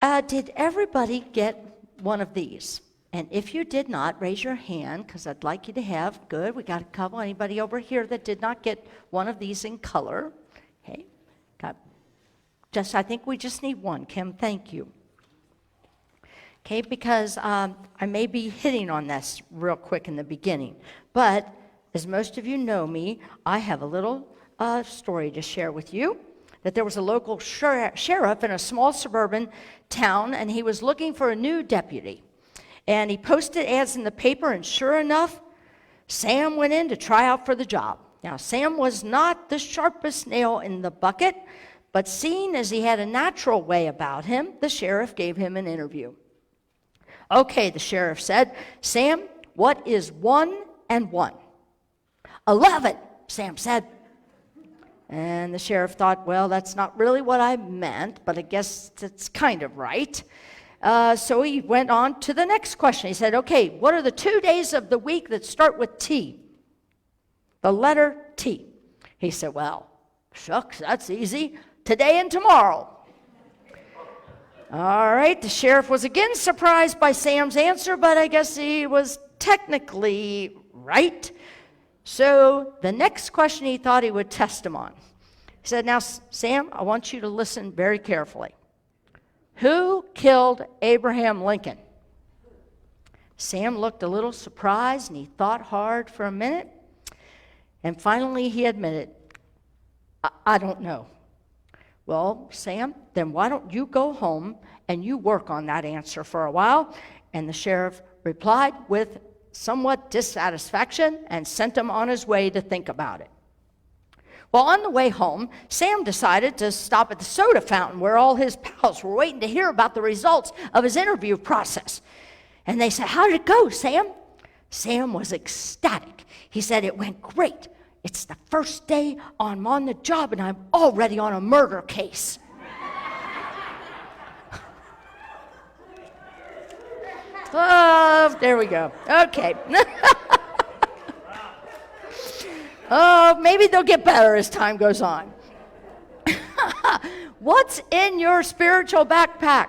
Did everybody get one of these? And if you did not, raise your hand, because I'd like you to have. Good, we got a couple. Anybody over here that did not get one of these in color? Okay, I think we just need one. Kim, thank you. Okay, because I may be hitting on this real quick in the beginning, but as most of you know me, I have a little story to share with you. That there was a local sheriff in a small suburban town, and he was looking for a new deputy. And he posted ads in the paper, and sure enough, Sam went in to try out for the job. Now, Sam was not the sharpest nail in the bucket, but seeing as he had a natural way about him, the sheriff gave him an interview. Okay, the sheriff said, Sam, what is 1 and 1? 11, Sam said. And the sheriff thought, well, that's not really what I meant, but I guess it's kind of right. So he went on to the next question. He said, okay, what are the 2 days of the week that start with T? The letter T. He said, well, shucks, that's easy. Today and tomorrow. All right, the sheriff was again surprised by Sam's answer, but I guess he was technically right. So the next question he thought he would test him on. He said, now, Sam, I want you to listen very carefully. Who killed Abraham Lincoln? Sam looked a little surprised, and he thought hard for a minute. And finally, he admitted, I don't know. Well, Sam, then why don't you go home and you work on that answer for a while? And the sheriff replied with somewhat dissatisfaction and sent him on his way to think about it. Well, on the way home, Sam decided to stop at the soda fountain where all his pals were waiting to hear about the results of his interview process. And they said, how did it go, Sam? Sam was ecstatic. He said, it went great. It's the first day I'm on the job and I'm already on a murder case. Oh, there we go. Okay. Oh, maybe they'll get better as time goes on. What's in your spiritual backpack?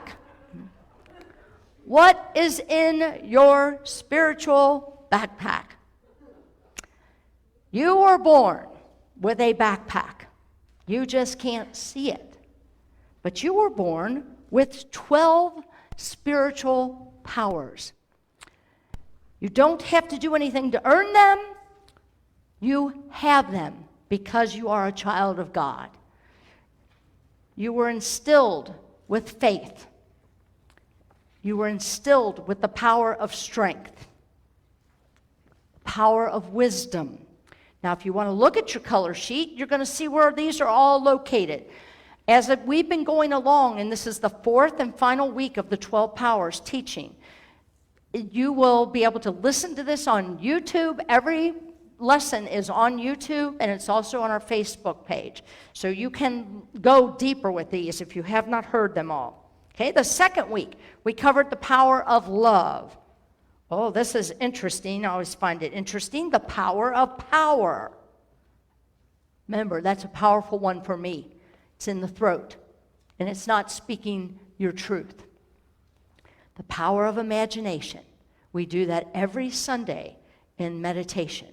What is in your spiritual backpack? You were born with a backpack. You just can't see it. But you were born with 12 spiritual powers. You don't have to do anything to earn them. You have them because you are a child of God. You were instilled with faith. You were instilled with the power of strength, power of wisdom. Now, if you want to look at your color sheet, you're going to see where these are all located. As we've been going along, and this is the 4th and final week of the 12 powers teaching, you will be able to listen to this on YouTube. Every lesson is on YouTube, and it's also on our Facebook page. So you can go deeper with these if you have not heard them all. Okay, the 2nd week, we covered the power of love. Oh, this is interesting. I always find it interesting. The power of power. Remember, that's a powerful one for me. It's in the throat, and it's not speaking your truth. The power of imagination. We do that every Sunday in meditation.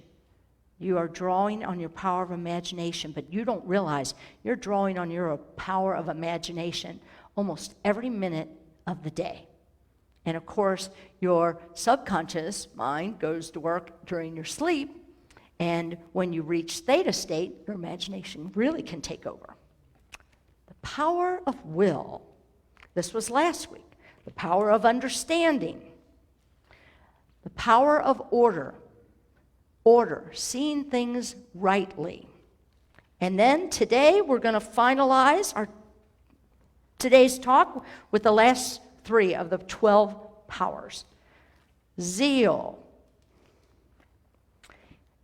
You are drawing on your power of imagination, but you don't realize you're drawing on your power of imagination almost every minute of the day. And of course, your subconscious mind goes to work during your sleep, and when you reach theta state, your imagination really can take over. The power of will. This was last week. The power of understanding. The power of order. Order, seeing things rightly. And then today we're going to finalize today's talk with the last 3 of the 12 powers. Zeal.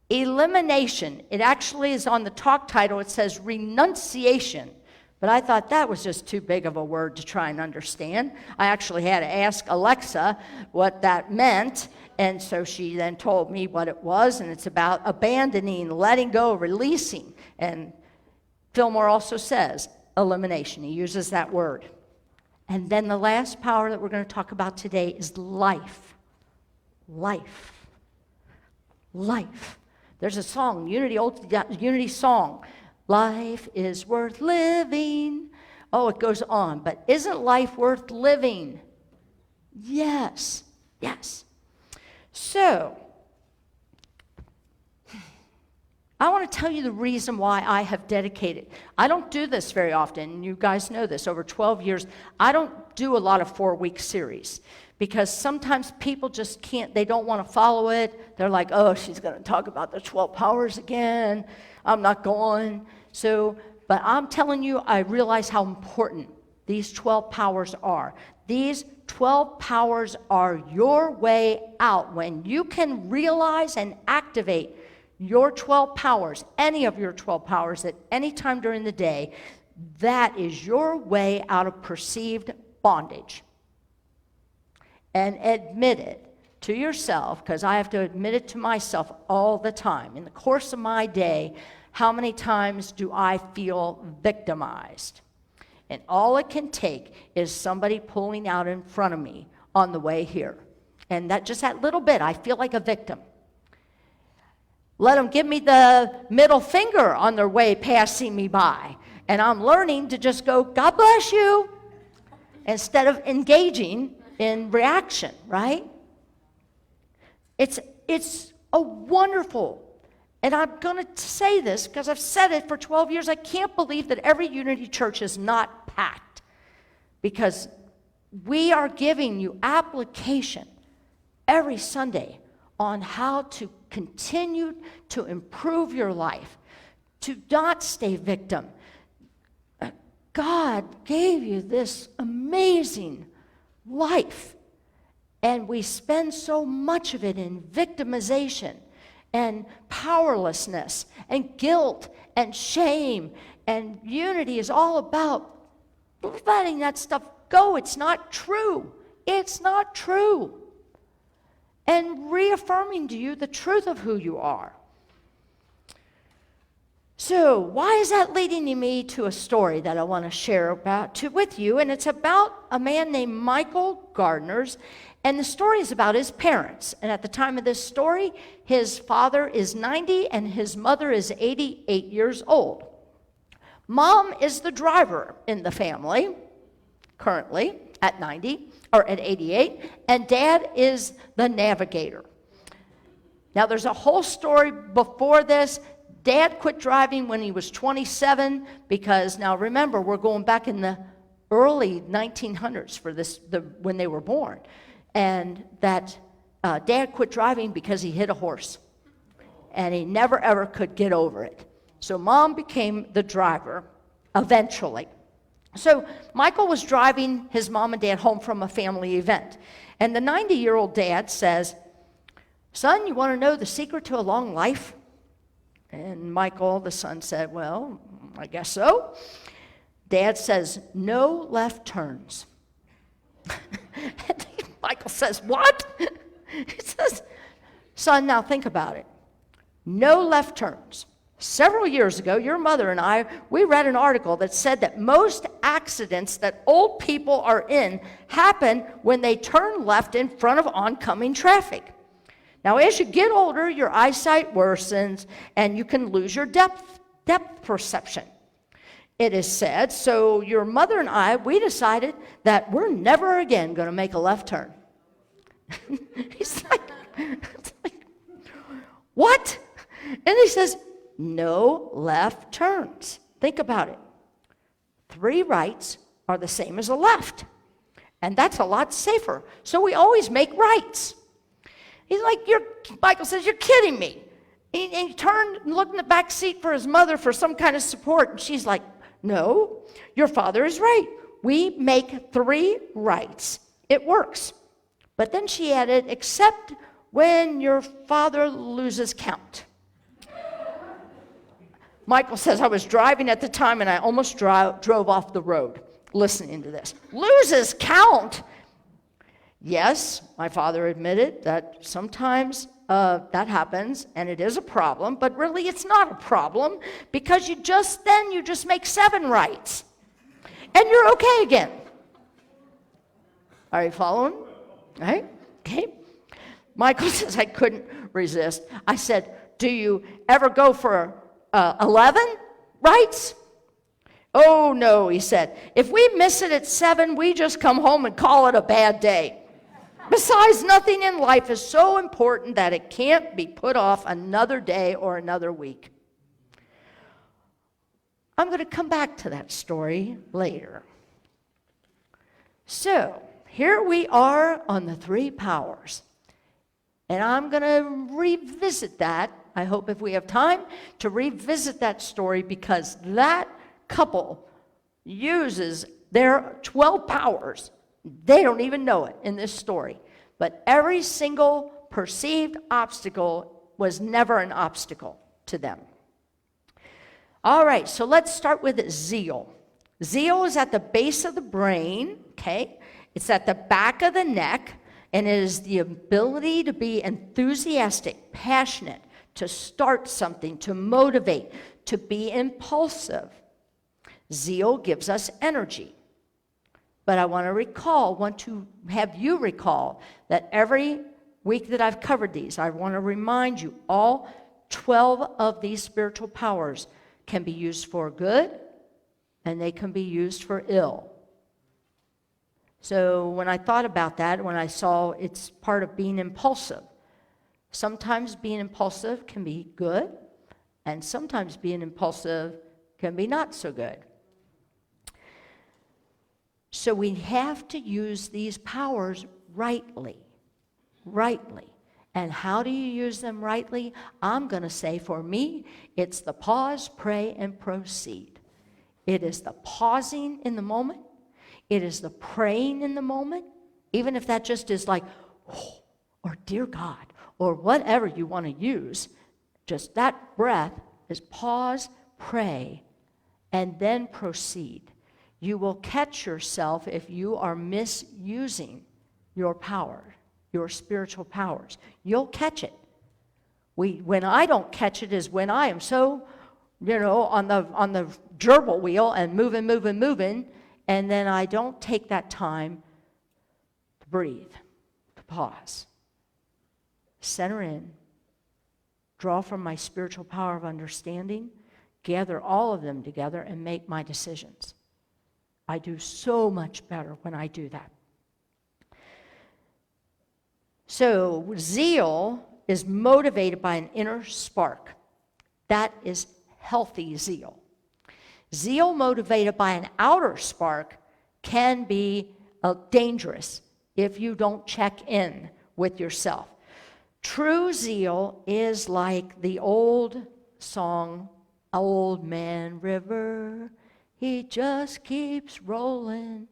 Elimination. It actually is on the talk title. It says renunciation. But I thought that was just too big of a word to try and understand. I actually had to ask Alexa what that meant. And so she then told me what it was. And it's about abandoning, letting go, releasing. And Fillmore also says elimination. He uses that word. And then the last power that we're going to talk about today is life. Life. Life. There's a song, Unity song. Life is worth living. Oh, it goes on. But isn't life worth living? Yes. Yes. So, I want to tell you the reason why I have dedicated. I don't do this very often. You guys know this. Over 12 years, I don't do a lot of 4-week series because sometimes people just can't, they don't want to follow it. They're like, oh, she's going to talk about the 12 powers again. I'm not going. So, but I'm telling you, I realize how important these 12 powers are. These 12 powers are your way out. When you can realize and activate your 12 powers, any of your 12 powers at any time during the day, that is your way out of perceived bondage. And admit it to yourself, because I have to admit it to myself all the time. In the course of my day, how many times do I feel victimized? And all it can take is somebody pulling out in front of me on the way here. And that little bit, I feel like a victim. Let them give me the middle finger on their way passing me by. And I'm learning to just go, God bless you, instead of engaging in reaction, right? It's a wonderful, and I'm going to say this because I've said it for 12 years. I can't believe that every Unity church is not packed, because we are giving you application every Sunday on how to continue to improve your life, to not stay victim. God gave you this amazing life, and we spend so much of it in victimization and powerlessness and guilt and shame, and Unity is all about letting that stuff go. It's not true. It's not true. And reaffirming to you the truth of who you are. So, why is that leading me to a story that I want to share with you? And it's about a man named Michael Gardner, and the story is about his parents. And at the time of this story, his father is 90 and his mother is 88 years old. Mom is the driver in the family, currently at 90. Or at 88, and Dad is the navigator. Now, there's a whole story before this. Dad quit driving when he was 27 because, now remember, we're going back in the early 1900s for when they were born, and that Dad quit driving because he hit a horse, and he never ever could get over it. So Mom became the driver eventually. So Michael was driving his mom and dad home from a family event. And the 90-year-old dad says, son, you want to know the secret to a long life? And Michael, the son, said, well, I guess so. Dad says, no left turns. And Michael says, what? He says, son, now think about it. No left turns. Several years ago, your mother and I, we read an article that said that most accidents that old people are in happen when they turn left in front of oncoming traffic. Now, as you get older, your eyesight worsens and you can lose your depth perception, it is said. So your mother and I, we decided that we're never again going to make a left turn. He's like, what? And he says, no left turns. Think about it. 3 rights are the same as a left. And that's a lot safer. So we always make rights. He's like, Michael says, you're kidding me. And he turned and looked in the back seat for his mother for some kind of support. And she's like, no, your father is right. We make 3 rights. It works. But then she added, except when your father loses count. Michael says, I was driving at the time and I almost drove off the road listening to this. Loses count? Yes, my father admitted that sometimes that happens and it is a problem, but really it's not a problem because you just make 7 rights and you're okay again. Are you following? Right? Okay. Michael says, I couldn't resist. I said, do you ever go for 11 rights? Oh, no, he said. If we miss it at 7, we just come home and call it a bad day. Besides, nothing in life is so important that it can't be put off another day or another week. I'm going to come back to that story later. So, here we are on the 3 powers. And I'm going to revisit that. I hope if we have time to revisit that story, because that couple uses their 12 powers. They don't even know it in this story. But every single perceived obstacle was never an obstacle to them. All right, so let's start with zeal. Zeal is at the base of the brain, okay? It's at the back of the neck, and it is the ability to be enthusiastic, passionate, to start something, to motivate, to be impulsive. Zeal gives us energy. But I want to have you recall that every week that I've covered these, I want to remind you all 12 of these spiritual powers can be used for good and they can be used for ill. So when I thought about that, when I saw it's part of being impulsive, sometimes being impulsive can be good, and sometimes being impulsive can be not so good. So we have to use these powers rightly. And how do you use them rightly? I'm going to say, for me, it's the pause, pray, and proceed. It is the pausing in the moment. It is the praying in the moment, even if that just is like, oh, or dear God, or whatever you want to use. Just that breath is pause, pray, and then proceed. You will catch yourself if you are misusing your power, your spiritual powers. You'll catch it. When I don't catch it is when I am so, on the gerbil wheel and moving, and then I don't take that time to breathe, to pause, center in, draw from my spiritual power of understanding, gather all of them together, and make my decisions. I do so much better when I do that. So zeal is motivated by an inner spark. That is healthy zeal. Zeal motivated by an outer spark can be dangerous if you don't check in with yourself. True zeal is like the old song, Old Man River, he just keeps rolling.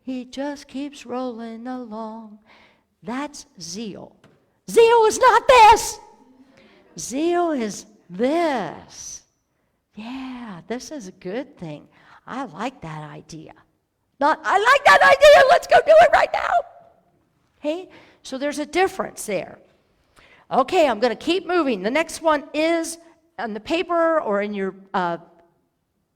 He just keeps rolling along. That's zeal. Zeal is not this. Zeal is this. Yeah, this is a good thing. I like that idea. I like that idea. Let's go do it right now. Okay, so there's a difference there. Okay, I'm going to keep moving. The next one is on the paper or in your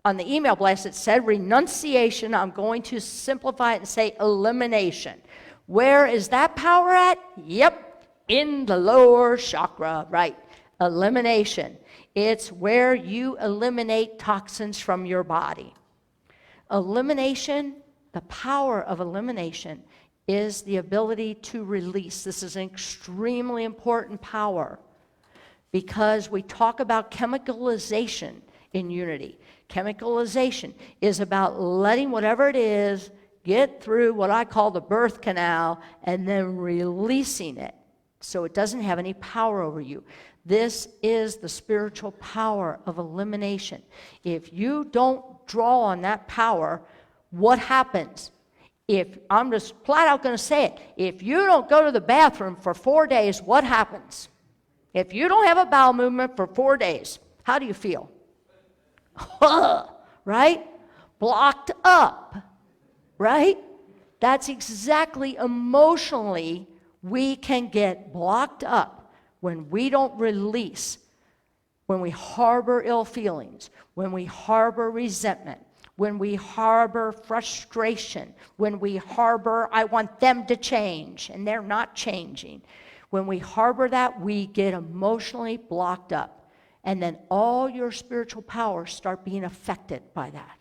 on the email blast. It said renunciation. I'm going to simplify it and say elimination. Where is that power at? Yep, in the lower chakra, right? Elimination. It's where you eliminate toxins from your body. Elimination, the power of elimination is the ability to release. This is an extremely important power because we talk about chemicalization in unity. Chemicalization is about letting whatever it is get through what I call the birth canal and then releasing it so it doesn't have any power over you. This is the spiritual power of elimination. If you don't draw on that power, what happens? If I'm just flat out going to say it, if you don't go to the bathroom for 4 days, what happens? If you don't have a bowel movement for 4 days, how do you feel? Right? Blocked up. Right? That's exactly emotionally we can get blocked up when we don't release, when we harbor ill feelings, when we harbor resentment, when we harbor frustration, when we harbor, I want them to change, and they're not changing. When we harbor that, we get emotionally blocked up. And then all your spiritual powers start being affected by that.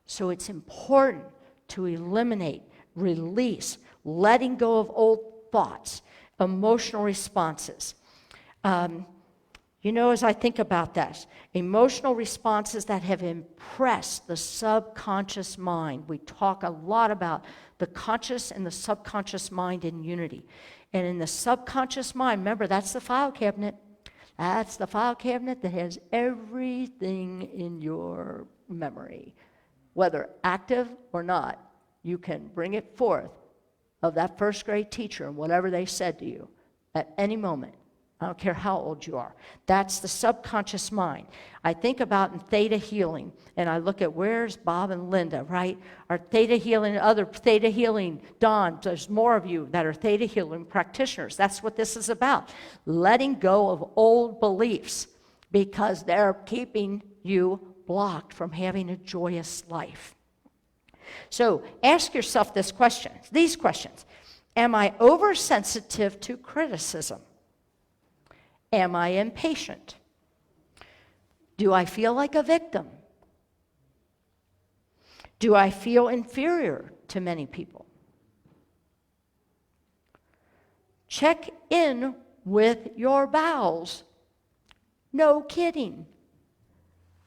So it's important to eliminate, release, letting go of old thoughts, emotional responses. As I think about that, emotional responses that have impressed the subconscious mind. We talk a lot about the conscious and the subconscious mind in unity. And in the subconscious mind, remember, that's the file cabinet. That's the file cabinet that has everything in your memory. Whether active or not, you can bring it forth of that first grade teacher and whatever they said to you at any moment. I don't care how old you are. That's the subconscious mind. I think about in theta healing, and I look at where's Bob and Linda, right? Our theta healing, other theta healing, Dawn, there's more of you that are theta healing practitioners. That's what this is about. Letting go of old beliefs because they're keeping you blocked from having a joyous life. So ask yourself these questions. Am I oversensitive to criticism? Am I impatient? Do I feel like a victim? Do I feel inferior to many people? Check in with your bowels. No kidding.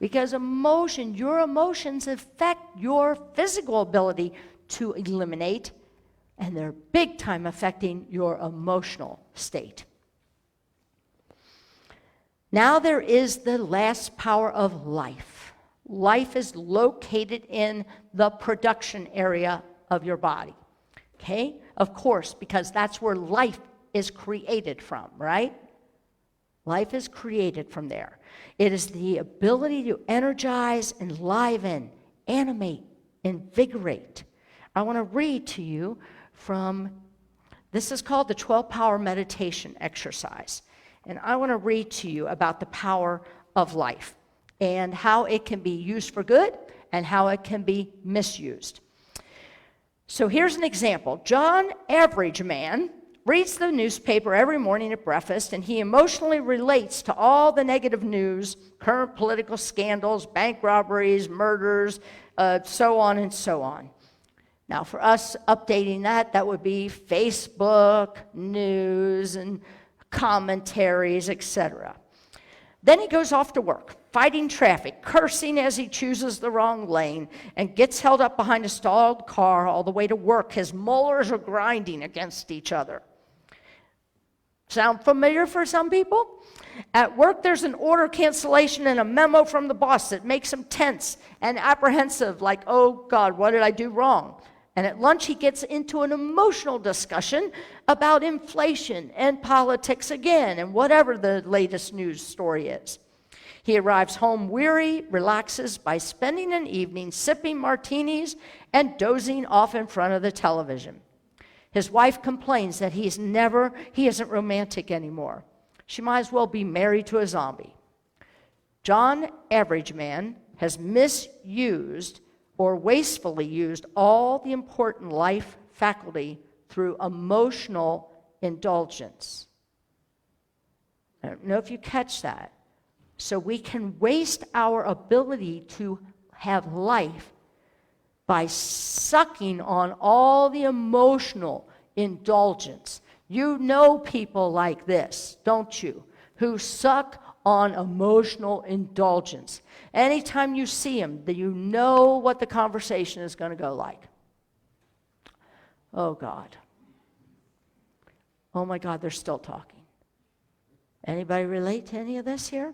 Because your emotions affect your physical ability to eliminate, and they're big time affecting your emotional state. Now there is the last power of life. Life is located in the production area of your body. Okay? Of course, because that's where life is created from, right? Life is created from there. It is the ability to energize, enliven, animate, invigorate. I want to read to you this is called the 12-power meditation exercise. And I want to read to you about the power of life and how it can be used for good and how it can be misused. So here's an example. John, average man, reads the newspaper every morning at breakfast, and he emotionally relates to all the negative news, current political scandals, bank robberies, murders, so on and so on. Now, for us updating that would be Facebook, news, and commentaries, etc. Then he goes off to work, fighting traffic, cursing as he chooses the wrong lane, and gets held up behind a stalled car all the way to work. His molars are grinding against each other. Sound familiar for some people? At work, there's an order cancellation and a memo from the boss that makes him tense and apprehensive, like, oh God, what did I do wrong? And at lunch, he gets into an emotional discussion about inflation and politics again, and whatever the latest news story is. He arrives home weary, relaxes by spending an evening sipping martinis and dozing off in front of the television. His wife complains that he isn't romantic anymore. She might as well be married to a zombie. John, average man, has misused or wastefully used all the important life faculty through emotional indulgence. I don't know if you catch that. So we can waste our ability to have life by sucking on all the emotional indulgence. You know people like this, don't you? Who suck on emotional indulgence. Anytime you see them, you know what the conversation is going to go like. Oh God. Oh my God, they're still talking. Anybody relate to any of this here?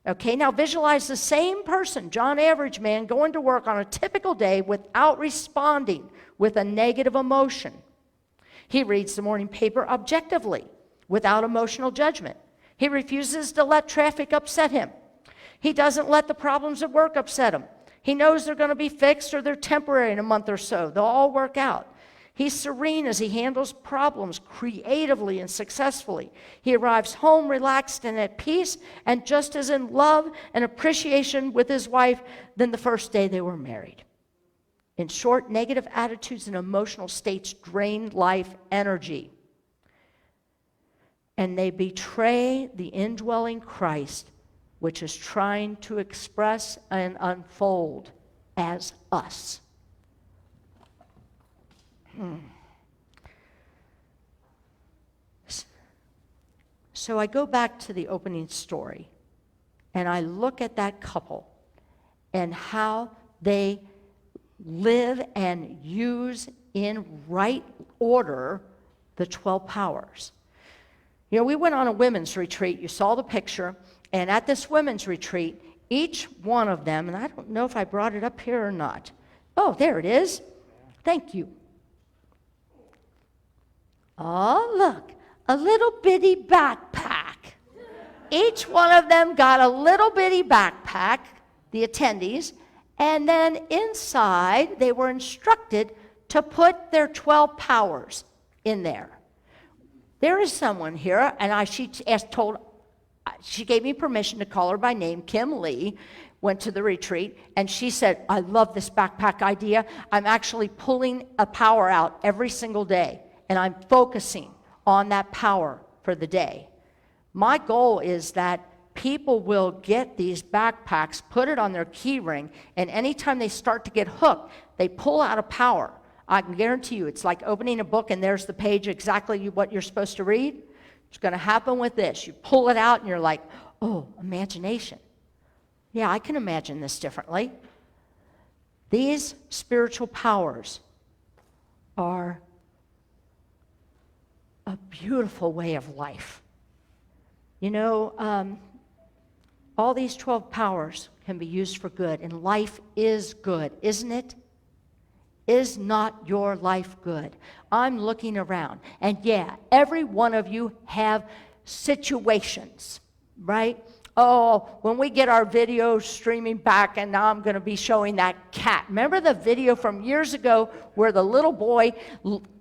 Okay, now visualize the same person, John Average Man, going to work on a typical day without responding with a negative emotion. He reads the morning paper objectively, without emotional judgment. He refuses to let traffic upset him. He doesn't let the problems at work upset him. He knows they're going to be fixed or they're temporary in a month or so. They'll all work out. He's serene as he handles problems creatively and successfully. He arrives home relaxed and at peace and just as in love and appreciation with his wife than the first day they were married. In short, negative attitudes and emotional states drain life energy. And they betray the indwelling Christ, which is trying to express and unfold as us. So I go back to the opening story, and I look at that couple and how they live and use in right order the 12 powers. You know, we went on a women's retreat. You saw the picture. And at this women's retreat, each one of them, and I don't know if I brought it up here or not. Oh, there it is. Thank you. Oh, look, a little bitty backpack. Each one of them got a little bitty backpack, the attendees, and then inside they were instructed to put their 12 powers in there. There is someone here, and she gave me permission to call her by name. Kim Lee went to the retreat, and she said, I love this backpack idea. I'm actually pulling a power out every single day, and I'm focusing on that power for the day. My goal is that people will get these backpacks, put it on their key ring, and anytime they start to get hooked, they pull out a power. I can guarantee you, it's like opening a book and there's the page exactly what you're supposed to read. It's going to happen with this. You pull it out and you're like, oh, imagination. Yeah, I can imagine this differently. These spiritual powers are a beautiful way of life. You know, all these 12 powers can be used for good, and life is good, isn't it? Is not your life good? I'm looking around, and yeah, every one of you have situations, right? Oh, when we get our video streaming back, and now I'm going to be showing that cat. Remember the video from years ago where the little boy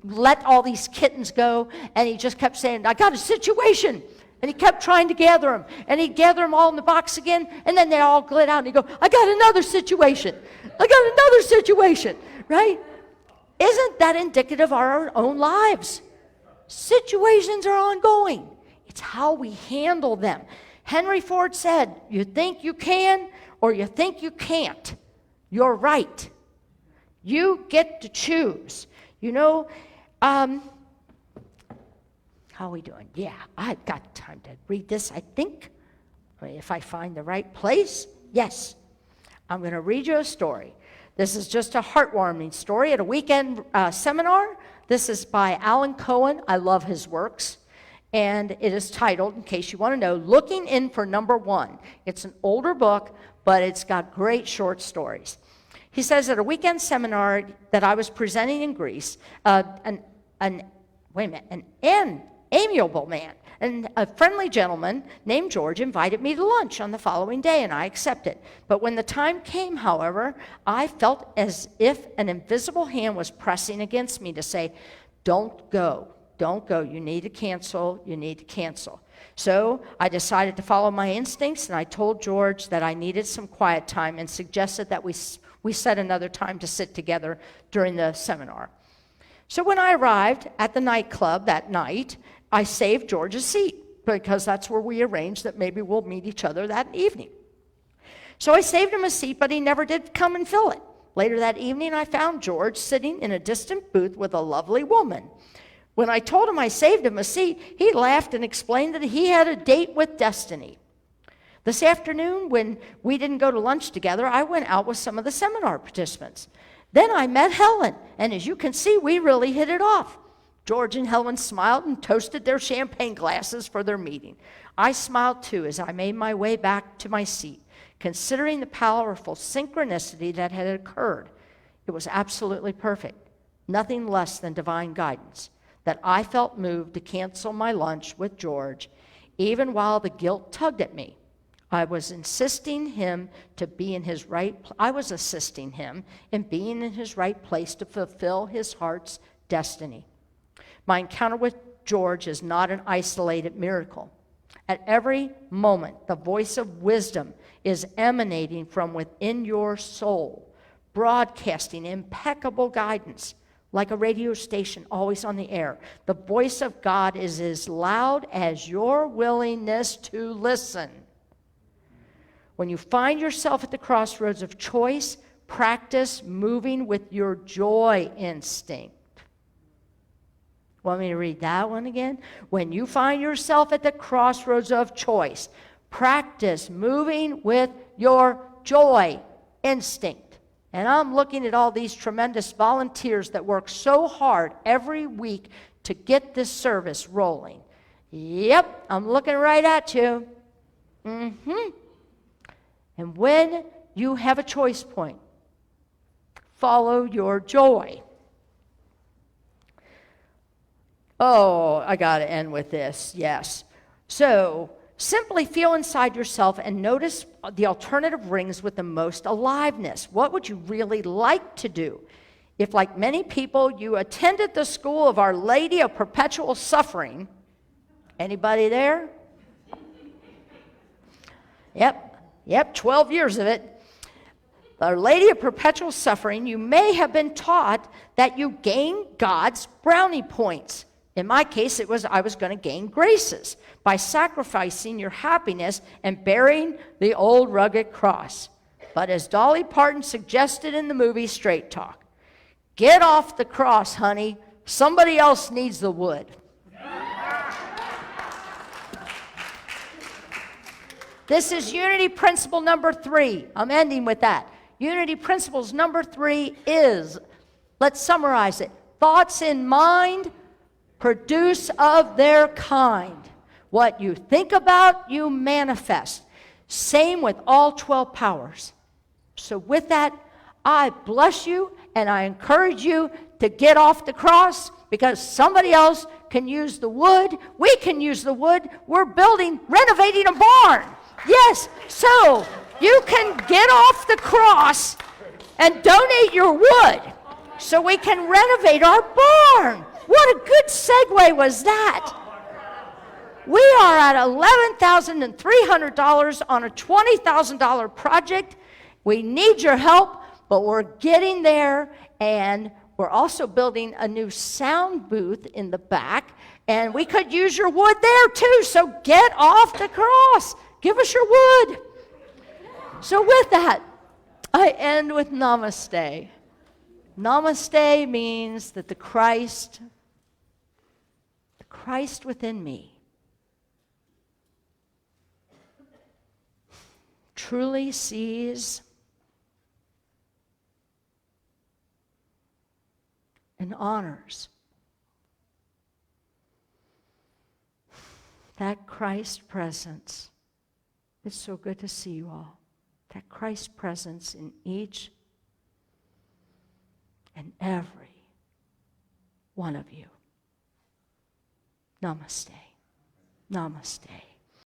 let all these kittens go, and he just kept saying, I got a situation. And he kept trying to gather them. And he'd gather them all in the box again, and then they all glid out, and he'd go, I got another situation. I got another situation, right? Isn't that indicative of our own lives? Situations are ongoing. It's how we handle them. Henry Ford said, you think you can or you think you can't. You're right. You get to choose. You know, how are we doing? Yeah, I've got time to read this, I think. If I find the right place. Yes. I'm going to read you a story. This is just a heartwarming story at a weekend seminar. This is by Alan Cohen. I love his works. And it is titled, in case you want to know, Looking in for Number One. It's an older book, but it's got great short stories. He says at a weekend seminar that I was presenting in Greece, an amiable man and a friendly gentleman named George invited me to lunch on the following day, and I accepted. But when the time came, however, I felt as if an invisible hand was pressing against me to say, don't go. Don't go. You need to cancel. You need to cancel. So I decided to follow my instincts, and I told George that I needed some quiet time and suggested that we set another time to sit together during the seminar. So when I arrived at the nightclub that night, I saved George's seat because that's where we arranged that maybe we'll meet each other that evening. So I saved him a seat, but he never did come and fill it. Later that evening, I found George sitting in a distant booth with a lovely woman. When I told him I saved him a seat, he laughed and explained that he had a date with destiny. This afternoon, when we didn't go to lunch together, I went out with some of the seminar participants. Then I met Helen, and as you can see, we really hit it off. George and Helen smiled and toasted their champagne glasses for their meeting. I smiled too as I made my way back to my seat, considering the powerful synchronicity that had occurred. It was absolutely perfect, nothing less than divine guidance, that I felt moved to cancel my lunch with George, even while the guilt tugged at me. I was assisting him in being in his right place to fulfill his heart's destiny. My encounter with George is not an isolated miracle. At every moment, the voice of wisdom is emanating from within your soul, broadcasting impeccable guidance, like a radio station always on the air. The voice of God is as loud as your willingness to listen. When you find yourself at the crossroads of choice, practice moving with your joy instinct. Want me to read that one again? When you find yourself at the crossroads of choice, practice moving with your joy instinct. And I'm looking at all these tremendous volunteers that work so hard every week to get this service rolling. Yep, I'm looking right at you. And when you have a choice point, follow your joy. Oh, I got to end with this, yes. So, simply feel inside yourself and notice the alternative rings with the most aliveness. What would you really like to do? If, like many people, you attended the school of Our Lady of Perpetual Suffering, anybody there? Yep, 12 years of it. Our Lady of Perpetual Suffering, you may have been taught that you gain God's brownie points. In my case, it was I was going to gain graces by sacrificing your happiness and bearing the old rugged cross. But as Dolly Parton suggested in the movie Straight Talk, get off the cross, honey. Somebody else needs the wood. This is unity principle number 3. I'm ending with that. Unity principles number 3 is, let's summarize it. Thoughts in mind produce of their kind. What you think about, you manifest. Same with all 12 powers. So with that, I bless you and I encourage you to get off the cross because somebody else can use the wood. We can use the wood. We're renovating a barn. Yes, so you can get off the cross and donate your wood so we can renovate our barn. What a good segue was that. We are at $11,300 on a $20,000 project. We need your help, but we're getting there, and we're also building a new sound booth in the back, and we could use your wood there too, so get off the cross. Give us your wood. So with that, I end with Namaste. Namaste means that the Christ within me truly sees and honors that Christ presence. It's so good to see you all. That Christ presence in each and every one of you. Namaste. Namaste.